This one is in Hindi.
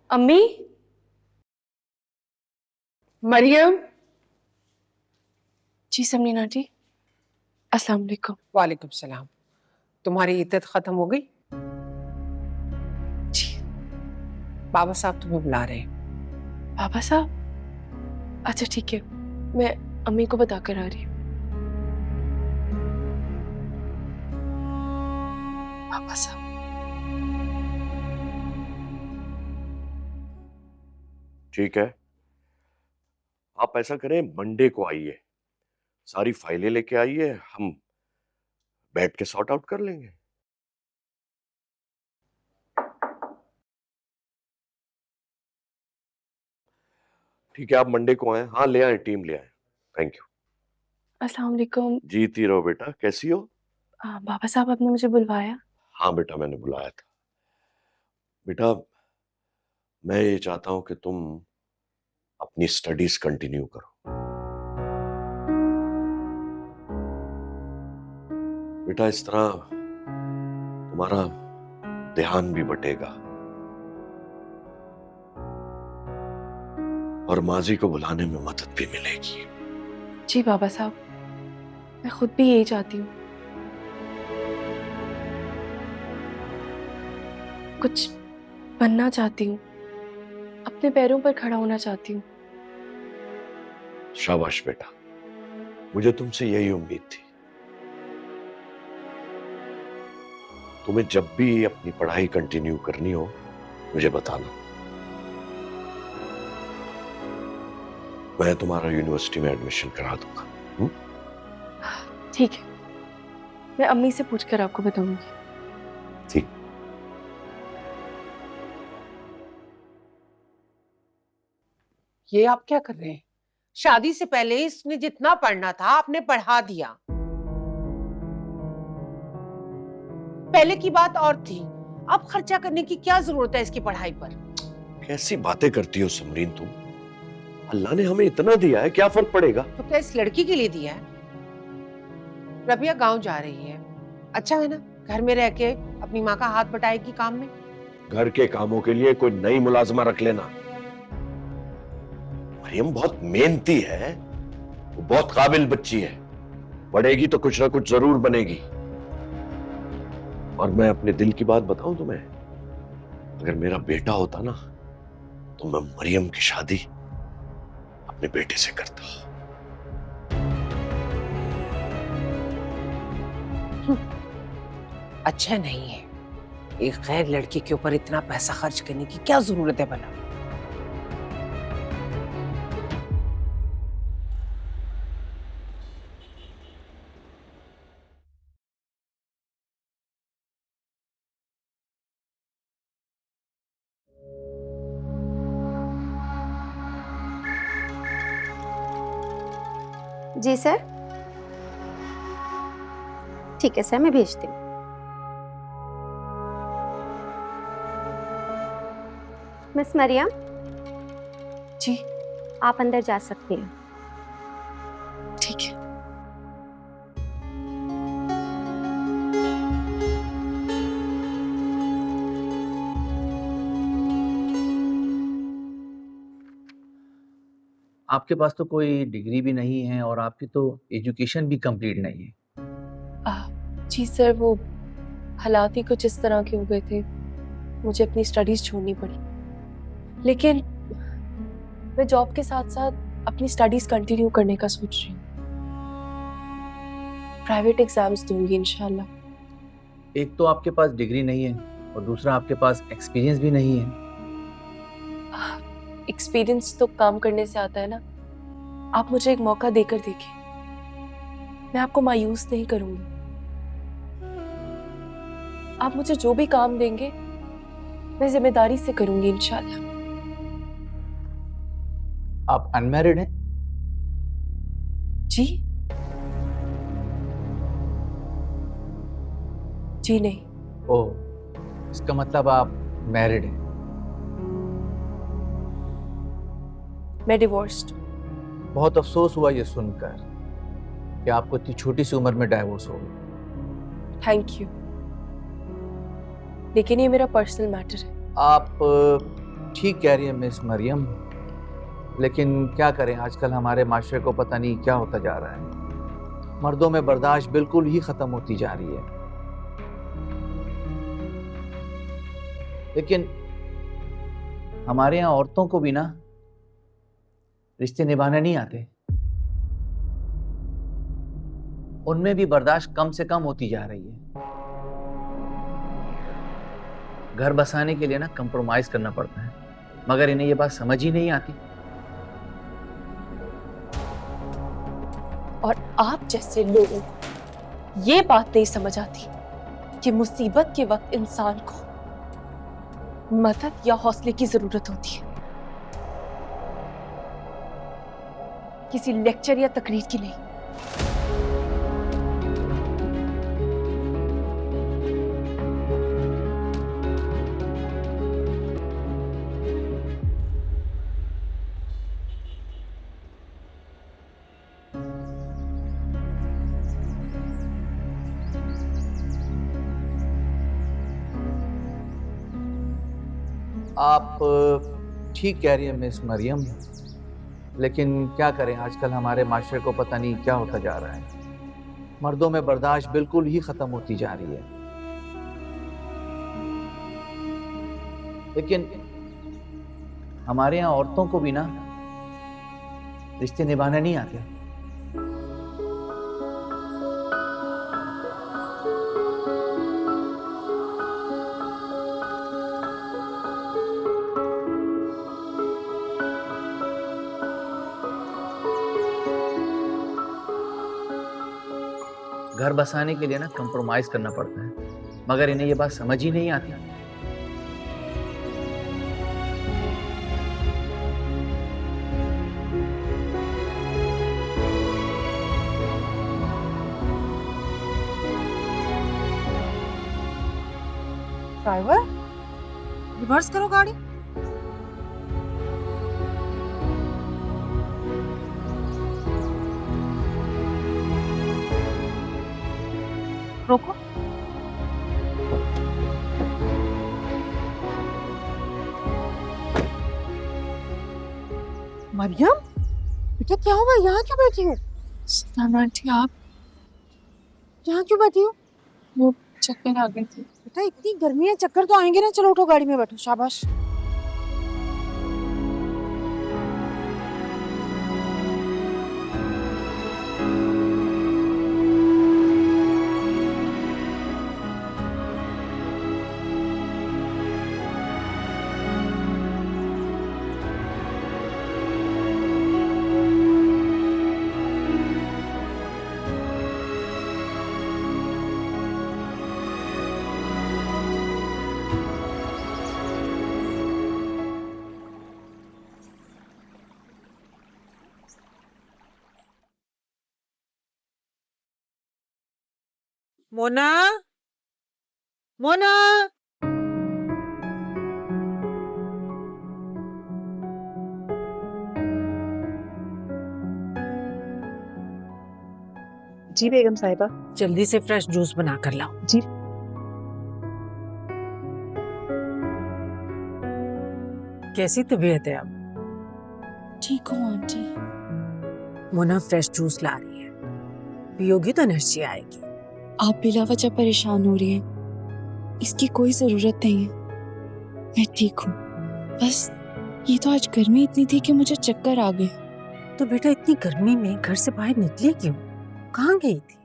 अम्मी। मरियम। जी समनीना जी, अस्सलाम वालेकुम। वालेकुम सलाम। तुम्हारी इद्दत खत्म हो गई? जी। बाबा साहब तुम्हें बुला रहे हैं। बाबा साहब? अच्छा ठीक है, मैं अम्मी को बता कर आ रही हूँ। बाबा साहब। ठीक है, आप ऐसा करें, मंडे को आइए, सारी फाइलें लेके आइए, हम बैठ के सॉर्ट आउट कर लेंगे। ठीक है, आप मंडे को आए। हाँ, ले आए, टीम ले आए। Thank you. अस्सलाम वालेकुम। जीती रहो बेटा, कैसी हो? बाबा साहब आपने मुझे बुलवाया? हाँ बेटा, मैंने बुलाया था। बेटा, मैं ये चाहता हूं कि तुम अपनी स्टडीज कंटिन्यू करो। बेटा, इस तरह तुम्हारा ध्यान भी बटेगा और माजी को भुलाने में मदद भी मिलेगी। जी बाबा साहब, मैं खुद भी यही चाहती हूँ। कुछ बनना चाहती हूँ, अपने पैरों पर खड़ा होना चाहती हूँ। शाबाश बेटा, मुझे तुमसे यही उम्मीद थी। तुम्हें जब भी अपनी पढ़ाई कंटिन्यू करनी हो मुझे बताना, मैं तुम्हारा यूनिवर्सिटी में एडमिशन करा दूंगा। ठीक है, मैं अम्मी से पूछकर आपको बताऊंगी। ठीक। ये आप क्या कर रहे हैं? शादी से पहले इसने जितना पढ़ना था आपने पढ़ा दिया। पहले की बात और थी, अब खर्चा करने की क्या जरूरत है इसकी पढ़ाई पर? कैसी बातें करती हो समरीन तुम? अल्लाह ने हमें इतना दिया है, क्या फर्क पड़ेगा? तो क्या इस लड़की के लिए दिया है? रबिया गांव जा रही है, अच्छा है ना, घर में रह के अपनी माँ का हाथ बटाएगी काम में। घर के कामों के लिए कोई नई मुलाजमा रख लेना। मरियम बहुत मेहनती है, वो बहुत काबिल बच्ची है, पढ़ेगी तो कुछ ना कुछ जरूर बनेगी। और मैं अपने दिल की बात बताऊं तुम्हें, अगर मेरा बेटा होता ना तो मैं मरियम की शादी अपने बेटे से करता। अच्छा नहीं है, एक गैर लड़की के ऊपर इतना पैसा खर्च करने की क्या जरूरत है भला? जी सर। ठीक है सर, मैं भेजती हूँ। मिस मरियम, जी आप अंदर जा सकती हैं। ठीक है। आपके पास तो कोई डिग्री भी नहीं है और आपकी तो एजुकेशन भी कंप्लीट नहीं है। जी सर, वो हालात ही कुछ इस तरह के हो गए थे, मुझे अपनी स्टडीज छोड़नी पड़ी। लेकिन मैं जॉब के साथ साथ अपनी स्टडीज कंटिन्यू करने का सोच रही हूँ। प्राइवेट एग्जाम्स दूंगी इंशाल्लाह। एक तो आपके पास डिग्री नहीं है और दूसरा आपके पास एक्सपीरियंस भी नहीं है। एक्सपीरियंस तो काम करने से आता है ना। आप मुझे एक मौका देकर देखिए, मैं आपको मायूस नहीं करूंगी। आप मुझे जो भी काम देंगे मैं जिम्मेदारी से करूंगी इंशाल्लाह। आप अनमैरिड हैं? जी? जी नहीं। ओह, इसका मतलब आप मैरिड हैं। मैं डिवोर्स्ड। बहुत अफसोस हुआ ये सुनकर कि आपको इतनी छोटी सी उम्र में डाइवोर्स हो गया। थैंक यू, लेकिन ये मेरा पर्सनल मैटर है। आप ठीक कह रही है मिस मरियम, लेकिन क्या करें, आजकल हमारे माशरे को पता नहीं क्या होता जा रहा है। मर्दों में बर्दाश्त बिल्कुल ही खत्म होती जा रही है। लेकिन हमारे यहाँ औरतों को भी ना रिश्ते निभाने नहीं आते, उनमें भी बर्दाश्त कम से कम होती जा रही है। घर बसाने के लिए ना कंप्रोमाइज करना पड़ता है, मगर इन्हें ये बात समझ ही नहीं आती। और आप जैसे लोगों को ये बात नहीं समझ आती कि मुसीबत के वक्त इंसान को मदद या हौसले की जरूरत होती है, किसी लेक्चर या तकरीर की नहीं। आप ठीक कह रही है मिस मरियम, लेकिन क्या करें, आजकल हमारे माशरे को पता नहीं क्या होता जा रहा है। मर्दों में बर्दाश्त बिल्कुल ही खत्म होती जा रही है। लेकिन हमारे यहाँ औरतों को भी ना रिश्ते निभाने नहीं आते। घर बसाने के लिए ना कंप्रोमाइज करना पड़ता है, मगर इन्हें ये बात समझ ही नहीं आती। ड्राइवर, रिवर्स करो गाड़ी। रोको। मरियम, बेटा क्या हुआ? यहाँ क्यों बैठी हो? आंटी, आप यहाँ क्यों बैठी हो? वो चक्कर आ गए थे। बेटा इतनी गर्मी है, चक्कर तो आएंगे ना। चलो उठो, गाड़ी में बैठो। शाबाश। मोना, मोना, जी बेगम साहिबा। जल्दी से फ्रेश जूस बना कर लाओ। जी। कैसी तबीयत है अब? ठीक हूँ आंटी। मोना फ्रेश जूस ला रही है, पियोगी तो एनर्जी आएगी। आप बिला वजह परेशान हो रही हैं, इसकी कोई जरूरत नहीं है। मैं ठीक हूँ, बस ये तो आज गर्मी इतनी थी कि मुझे चक्कर आ गए। तो बेटा इतनी गर्मी में घर से बाहर निकली क्यों? कहाँ गई थी?